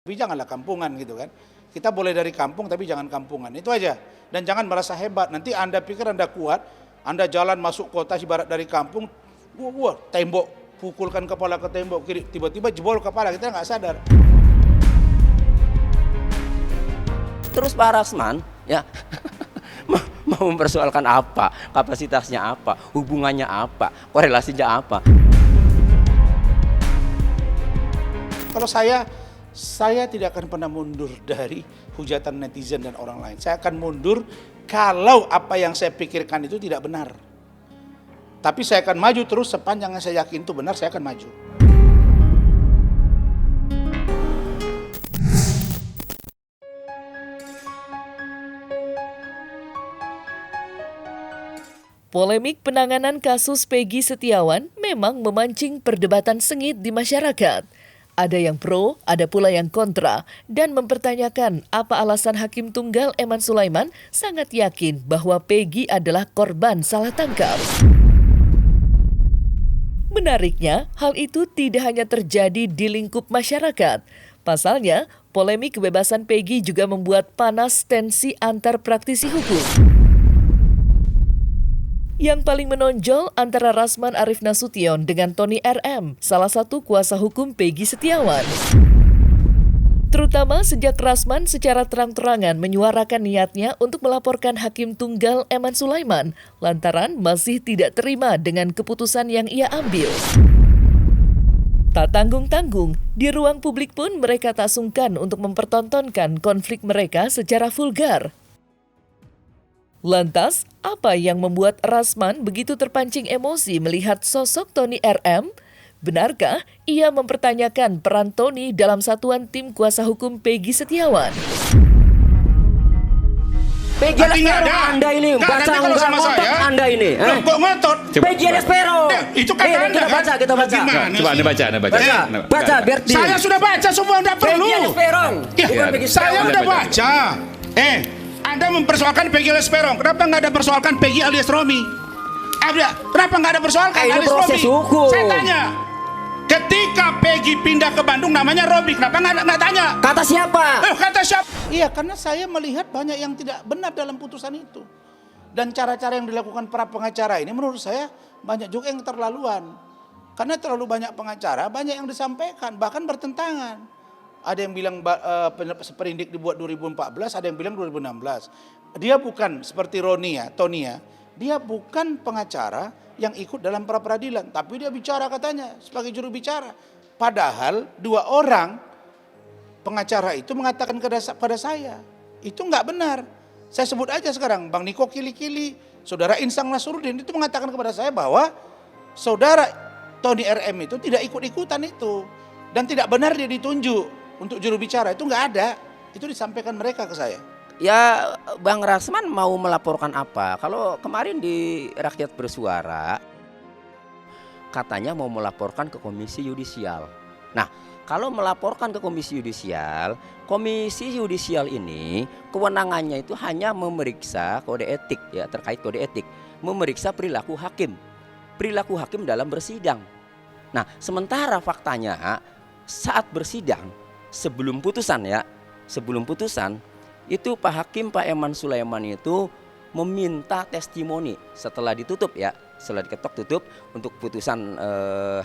Tapi janganlah kampungan gitu kan. Kita boleh dari kampung tapi jangan kampungan. Itu aja. Dan jangan merasa hebat. Nanti Anda pikir Anda kuat, Anda jalan masuk kota ibarat dari kampung, tembok, pukulkan kepala ke tembok kiri, tiba-tiba jebol kepala, kita nggak sadar. Terus Pak Rasman ya mau mempersoalkan apa, kapasitasnya apa, hubungannya apa, korelasinya apa. Kalau saya tidak akan pernah mundur dari hujatan netizen dan orang lain. Saya akan mundur kalau apa yang saya pikirkan itu tidak benar. Tapi saya akan maju terus sepanjang yang saya yakin itu benar, saya akan maju. Polemik penanganan kasus Peggy Setiawan memang memancing perdebatan sengit di masyarakat. Ada yang pro, ada pula yang kontra, dan mempertanyakan apa alasan Hakim Tunggal Eman Sulaiman sangat yakin bahwa Peggy adalah korban salah tangkap. Menariknya, hal itu tidak hanya terjadi di lingkup masyarakat. Pasalnya, polemik kebebasan Peggy juga membuat panas tensi antar praktisi hukum. Yang paling menonjol antara Rasman Arif Nasution dengan Tony RM, salah satu kuasa hukum Peggy Setiawan. Terutama sejak Rasman secara terang-terangan menyuarakan niatnya untuk melaporkan Hakim Tunggal Eman Sulaiman, lantaran masih tidak terima dengan keputusan yang ia ambil. Tak tanggung-tanggung, di ruang publik pun mereka tak sungkan untuk mempertontonkan konflik mereka secara vulgar. Lantas, apa yang membuat Rasman begitu terpancing emosi melihat sosok Tony RM? Benarkah ia mempertanyakan peran Tony dalam satuan tim kuasa hukum Peggy Setiawan? Peggy Lespero Anda ini, baca kalau sama ngotot saya, Anda ini. Kok ngotot? Peggy Lespero. Itu kan Anda kan? Kita baca. Coba Anda baca. Baca biar di. Saya sudah baca semua, tidak perlu. Peggy Lespero. Bukan Peggy Saya Setiawan. udah baca. Anda mempersoalkan Peggy Lesperong, kenapa nggak ada persoalkan Peggy alias Romi? Kenapa nggak ada persoalkan Ini alias proses Romi? hukum. Saya tanya, ketika Peggy pindah ke Bandung namanya Romi, kenapa nggak tanya? Kata siapa? Kata siapa? Iya, karena saya melihat banyak yang tidak benar dalam putusan itu. Dan cara-cara yang dilakukan para pengacara ini menurut saya banyak juga yang keterlaluan. Karena terlalu banyak pengacara, banyak yang disampaikan, bahkan bertentangan. Ada yang bilang seperindik dibuat 2014, ada yang bilang 2016. Dia bukan seperti Tony ya. Dia bukan pengacara yang ikut dalam pra peradilan, tapi dia bicara katanya sebagai juru bicara. Padahal dua orang pengacara itu mengatakan pada saya, itu nggak benar. Saya sebut aja sekarang, Bang Niko Kili-Kili, Saudara Insang Nasruddin itu mengatakan kepada saya bahwa Saudara Tony RM itu tidak ikut-ikutan itu. Dan tidak benar dia ditunjuk untuk juru bicara, itu nggak ada. Itu disampaikan mereka ke saya. Ya, Bang Rasman mau melaporkan apa? Kalau kemarin di Rakyat Bersuara katanya mau melaporkan ke Komisi Yudisial. Nah, kalau melaporkan ke Komisi Yudisial ini kewenangannya itu hanya memeriksa kode etik ya, terkait kode etik, memeriksa perilaku hakim dalam bersidang. Nah, sementara faktanya saat bersidang sebelum putusan itu Pak Hakim Pak Eman Sulaiman itu meminta testimoni setelah diketok tutup untuk putusan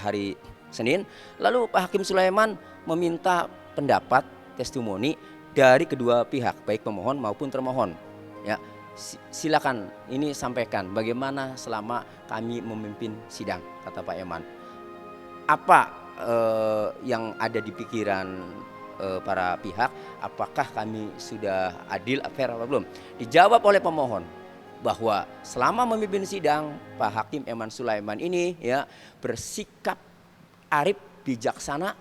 hari Senin. Lalu Pak Hakim Sulaiman meminta pendapat testimoni dari kedua pihak, baik pemohon maupun termohon. Ya, silakan ini sampaikan bagaimana selama kami memimpin sidang, kata Pak Eman. Apa yang ada di pikiran para pihak, apakah kami sudah adil, fair apa belum? Dijawab oleh pemohon bahwa selama memimpin sidang Pak Hakim Eman Sulaiman ini ya bersikap arif, bijaksana,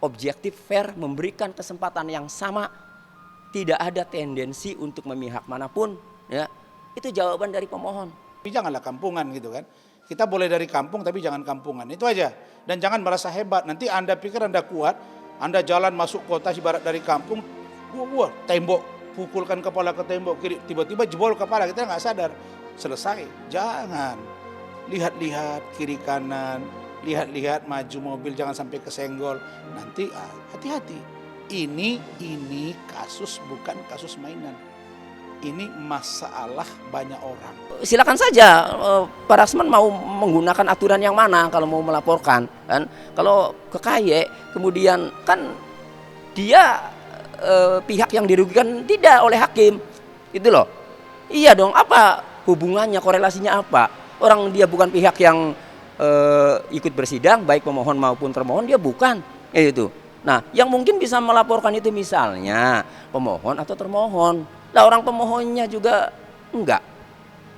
objektif, fair, memberikan kesempatan yang sama, tidak ada tendensi untuk memihak manapun ya. Itu jawaban dari pemohon. Tapi janganlah kampungan gitu kan. Kita boleh dari kampung tapi jangan kampungan. Itu aja. Dan jangan merasa hebat. Nanti Anda pikir Anda kuat, Anda jalan masuk kota ibarat dari kampung, tembok, pukulkan kepala ke tembok kiri, tiba-tiba jebol kepala, kita nggak sadar. Selesai. Jangan. Lihat-lihat kiri kanan, lihat-lihat maju mobil, jangan sampai kesenggol. Nanti hati-hati. Ini kasus bukan kasus mainan. Ini masalah banyak orang. Silakan saja Pak Rasman mau menggunakan aturan yang mana kalau mau melaporkan kan. Kalau ke KY kemudian kan dia pihak yang dirugikan tidak oleh hakim. Itu loh. Iya dong, apa hubungannya, korelasinya apa? Orang dia bukan pihak yang ikut bersidang, baik pemohon maupun termohon, dia bukan. Itu. Nah, yang mungkin bisa melaporkan itu misalnya pemohon atau termohon. Nah, orang pemohonnya juga enggak.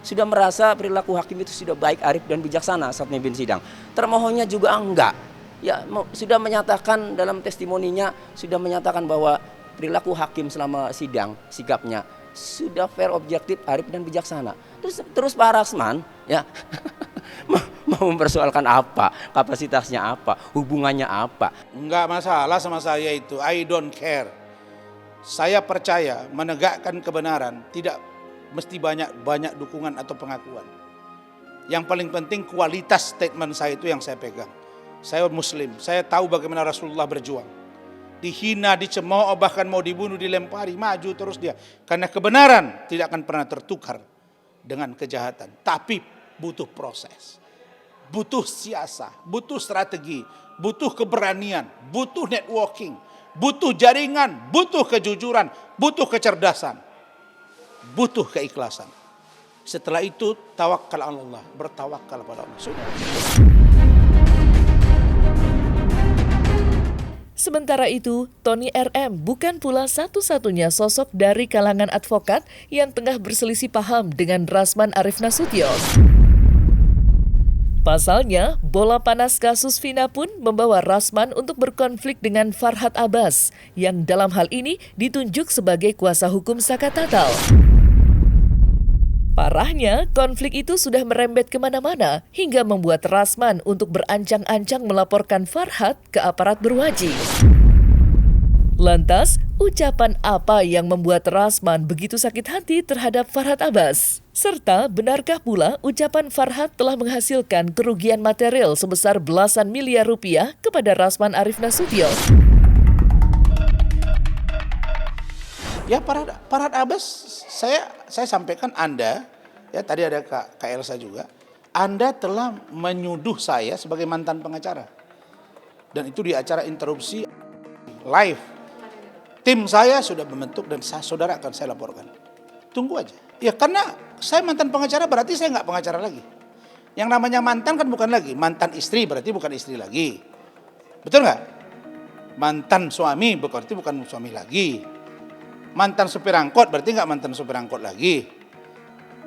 Sudah merasa perilaku hakim itu sudah baik, arif dan bijaksana saat memimpin sidang. Termohonnya juga enggak. Ya, sudah menyatakan dalam testimoninya, sudah menyatakan bahwa perilaku hakim selama sidang, sikapnya sudah fair, objektif, arif dan bijaksana. Terus Pak Rasman ya mau mempersoalkan apa, kapasitasnya apa, hubungannya apa. Enggak masalah sama saya itu, I don't care. Saya percaya menegakkan kebenaran tidak mesti banyak dukungan atau pengakuan. Yang paling penting kualitas statement saya itu yang saya pegang. Saya Muslim, saya tahu bagaimana Rasulullah berjuang. Dihina, dicemooh, bahkan mau dibunuh, dilempari, maju terus dia. Karena kebenaran tidak akan pernah tertukar dengan kejahatan. Tapi butuh proses, butuh siasah, butuh strategi, butuh keberanian, butuh networking, butuh jaringan, butuh kejujuran, butuh kecerdasan, butuh keikhlasan. Setelah itu tawakal Allah, bertawakal pada Allah. Sudah. Sementara itu, Tony RM bukan pula satu-satunya sosok dari kalangan advokat yang tengah berselisih paham dengan Rasman Arif Nasution. Pasalnya, bola panas kasus Vina pun membawa Rasman untuk berkonflik dengan Farhad Abbas, yang dalam hal ini ditunjuk sebagai kuasa hukum Saka Tatal. Parahnya, konflik itu sudah merembet kemana-mana hingga membuat Rasman untuk berancang-ancang melaporkan Farhad ke aparat berwajib. Lantas, ucapan apa yang membuat Rasman begitu sakit hati terhadap Farhad Abbas? Serta benarkah pula ucapan Farhad telah menghasilkan kerugian material sebesar belasan miliar rupiah kepada Rasman Arif Nasution? Ya Farhad Abbas, saya sampaikan Anda, ya tadi ada Kak Elsa juga, Anda telah menyuduh saya sebagai mantan pengacara. Dan itu di acara interupsi live. Tim saya sudah membentuk dan saudara akan saya laporkan. Tunggu aja. Ya karena saya mantan pengacara berarti saya nggak pengacara lagi. Yang namanya mantan kan bukan lagi. Mantan istri berarti bukan istri lagi. Betul nggak? Mantan suami berarti bukan suami lagi. Mantan supir angkot berarti nggak mantan supir angkot lagi.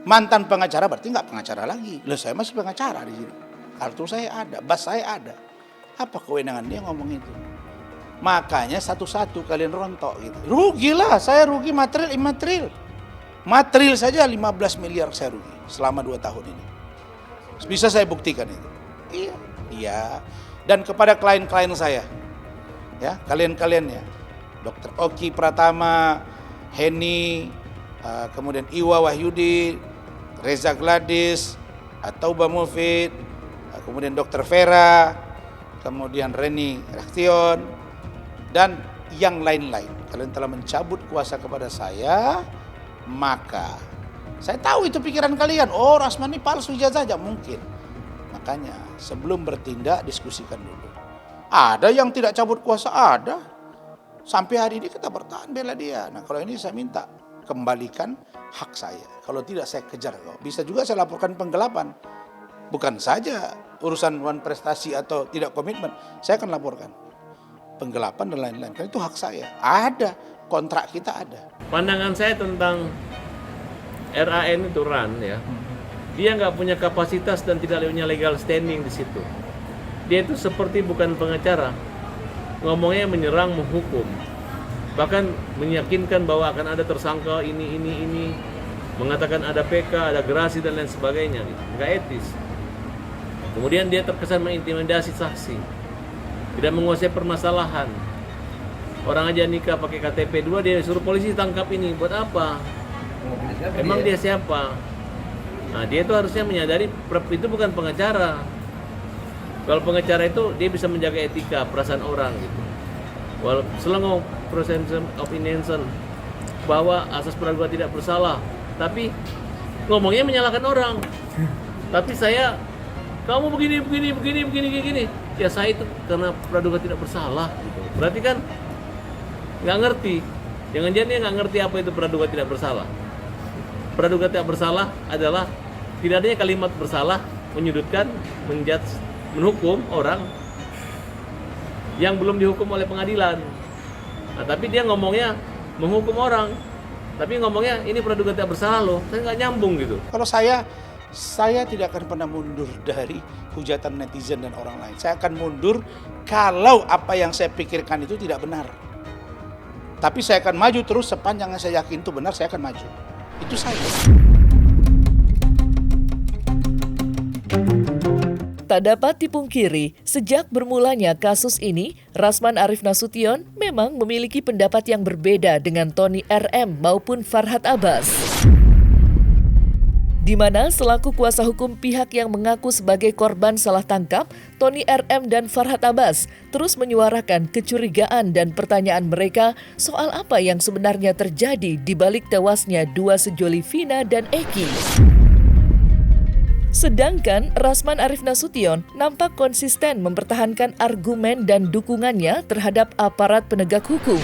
Mantan pengacara berarti nggak pengacara lagi. Loh saya masih pengacara di sini. Kartu saya ada, bas saya ada. Apa kewenangan dia ngomong itu? Makanya satu-satu kalian rontok gitu. Rugilah, saya rugi material imaterial. Material saja 15 miliar saya rugi selama 2 tahun ini. Bisa saya buktikan itu. Iya. Dan kepada klien-klien saya, ya kalian-kalian ya, Dr. Oki Pratama, Heni, kemudian Iwa Wahyudi, Reza Gladys, Atauba Mufid, kemudian Dr. Vera, kemudian Reni Raktion, dan yang lain-lain. Kalian telah mencabut kuasa kepada saya, maka saya tahu itu pikiran kalian. Oh, Rasman ini palsu ijazahnya mungkin. Makanya sebelum bertindak diskusikan dulu. Ada yang tidak cabut kuasa, ada. Sampai hari ini kita bertahan bela dia. Nah kalau ini saya minta kembalikan hak saya. Kalau tidak saya kejar. Bisa juga saya laporkan penggelapan. Bukan saja urusan prestasi atau tidak komitmen. Saya akan laporkan penggelapan dan lain-lain. Karena itu hak saya. Ada, kontrak kita ada. Pandangan saya tentang RAN itu RAN ya. Dia nggak punya kapasitas dan tidak punya legal standing di situ. Dia itu seperti bukan pengacara. Ngomongnya menyerang, menghukum. Bahkan meyakinkan bahwa akan ada tersangka ini. Mengatakan ada PK, ada gerasi dan lain sebagainya. Nggak etis. Kemudian dia terkesan mengintimidasi saksi. Tidak menguasai permasalahan. Orang aja nikah pakai KTP 2, dia suruh polisi tangkap ini. Buat apa? Emang dia siapa? Nah dia itu harusnya menyadari itu bukan pengacara. Kalau pengacara itu dia bisa menjaga etika, perasaan orang gitu. selangor presumption of innocence bahwa asas praduga tidak bersalah, tapi ngomongnya menyalahkan orang. Tapi saya, kamu begini, ya saya itu karena praduga tidak bersalah. Gitu. Berarti kan nggak ngerti, jangan-jangan dia nggak ngerti apa itu praduga tidak bersalah. Praduga tidak bersalah adalah tidak adanya kalimat bersalah menyudutkan, menjudge, menghukum orang yang belum dihukum oleh pengadilan. Nah, tapi dia ngomongnya menghukum orang, tapi ngomongnya ini praduga tidak bersalah loh. Saya nggak nyambung gitu. Kalau saya tidak akan pernah mundur dari hujatan netizen dan orang lain. Saya akan mundur kalau apa yang saya pikirkan itu tidak benar. Tapi saya akan maju terus sepanjang yang saya yakin itu benar, saya akan maju. Itu saya. Tak dapat dipungkiri, sejak bermulanya kasus ini, Rasman Arif Nasution memang memiliki pendapat yang berbeda dengan Tony RM maupun Farhad Abbas. Di mana selaku kuasa hukum pihak yang mengaku sebagai korban salah tangkap, Tony RM dan Farhad Abbas terus menyuarakan kecurigaan dan pertanyaan mereka soal apa yang sebenarnya terjadi di balik tewasnya dua sejoli Vina dan Eki. Sedangkan Rasman Arif Nasution nampak konsisten mempertahankan argumen dan dukungannya terhadap aparat penegak hukum.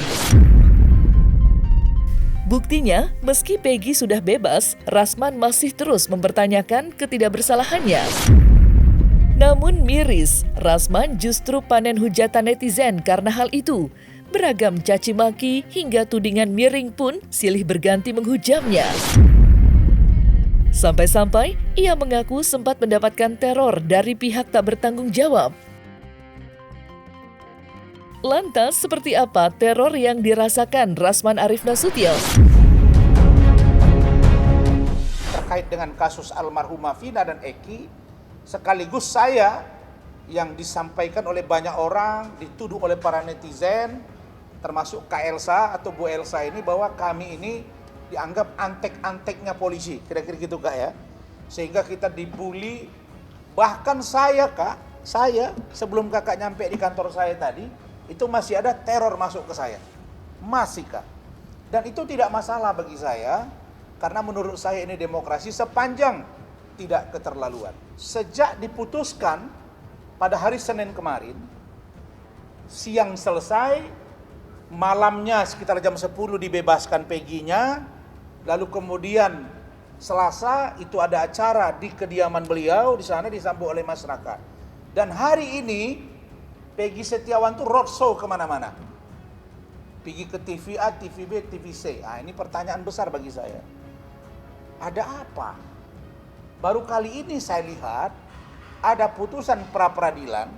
Buktinya, meski Peggy sudah bebas, Rasman masih terus mempertanyakan ketidakbersalahannya. Namun miris, Rasman justru panen hujatan netizen karena hal itu. Beragam caci maki hingga tudingan miring pun silih berganti menghujamnya. Sampai-sampai ia mengaku sempat mendapatkan teror dari pihak tak bertanggung jawab. Lantas, seperti apa teror yang dirasakan Rasman Arif Nasution? Terkait dengan kasus almarhumah Vina dan Eki, sekaligus saya yang disampaikan oleh banyak orang, dituduh oleh para netizen, termasuk Kak Elsa atau Bu Elsa ini, bahwa kami ini dianggap antek-anteknya polisi, kira-kira gitu Kak ya. Sehingga kita dibully, bahkan saya sebelum Kakak nyampe di kantor saya tadi, itu masih ada teror masuk ke saya. Masih Kak. Dan itu tidak masalah bagi saya, karena menurut saya ini demokrasi sepanjang tidak keterlaluan. Sejak diputuskan pada hari Senin kemarin, siang selesai, malamnya sekitar jam 10 dibebaskan Peggy-nya, lalu kemudian Selasa itu ada acara di kediaman beliau, di sana disambut oleh masyarakat. Dan hari ini Peggy Setiawan tuh roadshow kemana-mana. Pergi ke TV A, TV B, TV C. Nah, ini pertanyaan besar bagi saya. Ada apa? Baru kali ini saya lihat ada putusan pra-peradilan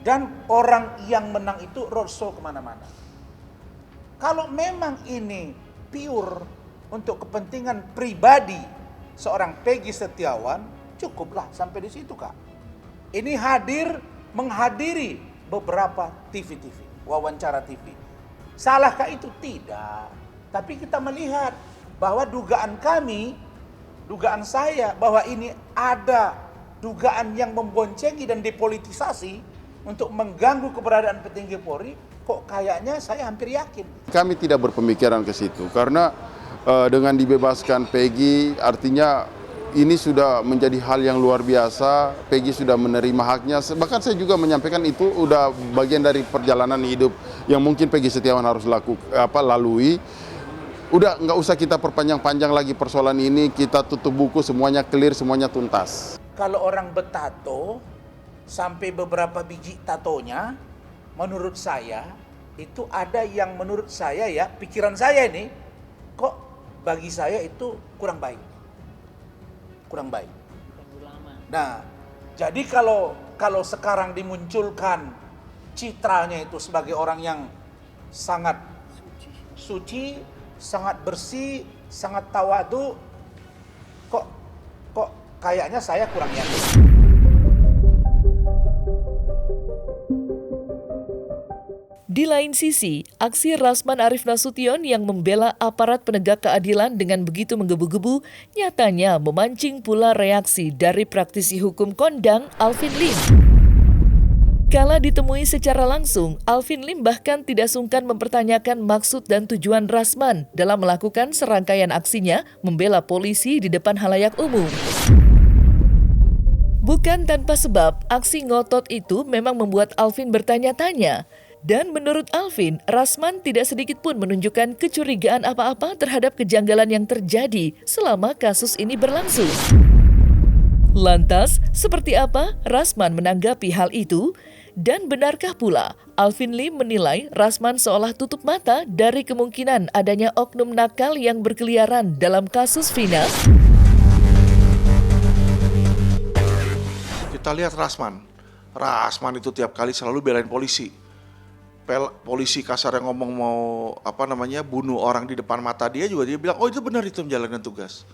dan orang yang menang itu roadshow kemana-mana. Kalau memang ini pure untuk kepentingan pribadi seorang Peggy Setiawan, cukuplah sampai di situ Kak. Ini menghadiri beberapa TV, wawancara TV. Salahkah itu? Tidak. Tapi kita melihat bahwa dugaan saya bahwa ini ada dugaan yang memboncengi dan dipolitisasi untuk mengganggu keberadaan petinggi Polri, kok kayaknya saya hampir yakin. Kami tidak berpemikiran ke situ karena dengan dibebaskan Peggy artinya ini sudah menjadi hal yang luar biasa. Peggy sudah menerima haknya. Bahkan saya juga menyampaikan itu udah bagian dari perjalanan hidup yang mungkin Peggy Setiawan harus lalui. Udah nggak usah kita perpanjang-panjang lagi persoalan ini. Kita tutup buku, semuanya clear, semuanya tuntas. Kalau orang bertato sampai beberapa biji tatonya, menurut saya itu ada yang menurut saya ya, pikiran saya ini kok bagi saya itu kurang baik. Nah, jadi kalau sekarang dimunculkan citranya itu sebagai orang yang sangat suci, sangat bersih, sangat tawadu, kok kayaknya saya kurang yakin. Di lain sisi, aksi Rasman Arif Nasution yang membela aparat penegak keadilan dengan begitu menggebu-gebu nyatanya memancing pula reaksi dari praktisi hukum kondang Alvin Lim. Kala ditemui secara langsung, Alvin Lim bahkan tidak sungkan mempertanyakan maksud dan tujuan Rasman dalam melakukan serangkaian aksinya membela polisi di depan halayak umum. Bukan tanpa sebab, aksi ngotot itu memang membuat Alvin bertanya-tanya. Dan menurut Alvin, Rasman tidak sedikit pun menunjukkan kecurigaan apa-apa terhadap kejanggalan yang terjadi selama kasus ini berlangsung. Lantas, seperti apa Rasman menanggapi hal itu? Dan benarkah pula Alvin Lim menilai Rasman seolah tutup mata dari kemungkinan adanya oknum nakal yang berkeliaran dalam kasus Vina? Kita lihat Rasman itu tiap kali selalu belain polisi. Polisi kasar yang ngomong mau bunuh orang di depan mata dia juga dia bilang, oh itu benar, itu menjalankan tugas.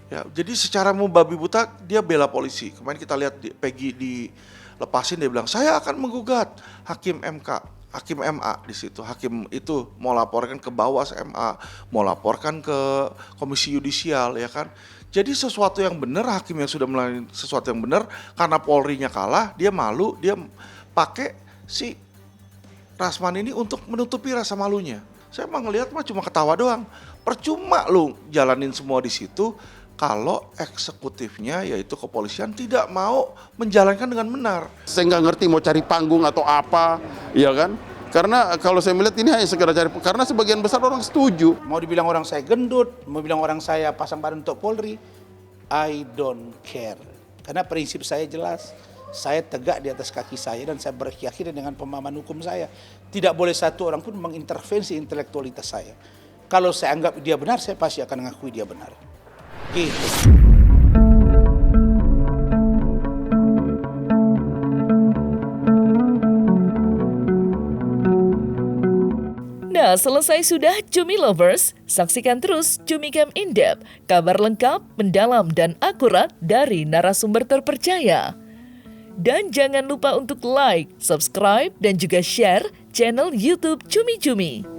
Ya, jadi secara mau babi buta dia bela polisi. Kemarin kita lihat Peggy dilepasin, dia bilang saya akan menggugat hakim MA di situ. Hakim itu mau laporkan ke Bawas MA, mau laporkan ke Komisi Yudisial, ya kan. Jadi sesuatu yang benar, hakim yang sudah melakukan sesuatu yang benar, karena Polri-nya kalah, dia malu, dia pakai si Rasman ini untuk menutupi rasa malunya. Saya emang ngelihat cuma ketawa doang. Percuma lu jalanin semua di situ kalau eksekutifnya yaitu kepolisian tidak mau menjalankan dengan benar. Saya nggak ngerti mau cari panggung atau apa, ya kan? Karena kalau saya melihat ini hanya sekedar cari, karena sebagian besar orang setuju. Mau dibilang orang saya gendut, mau bilang orang saya pasang badan untuk Polri, I don't care. Karena prinsip saya jelas, saya tegak di atas kaki saya dan saya berkeyakinan dengan pemahaman hukum saya. Tidak boleh satu orang pun mengintervensi intelektualitas saya. Kalau saya anggap dia benar, saya pasti akan mengakui dia benar. Gitu. Nah, selesai sudah Cumi Lovers, saksikan terus Cumi Camp In-Depth, kabar lengkap, mendalam, dan akurat dari narasumber terpercaya. Dan jangan lupa untuk like, subscribe, dan juga share channel YouTube Cumi Cumi.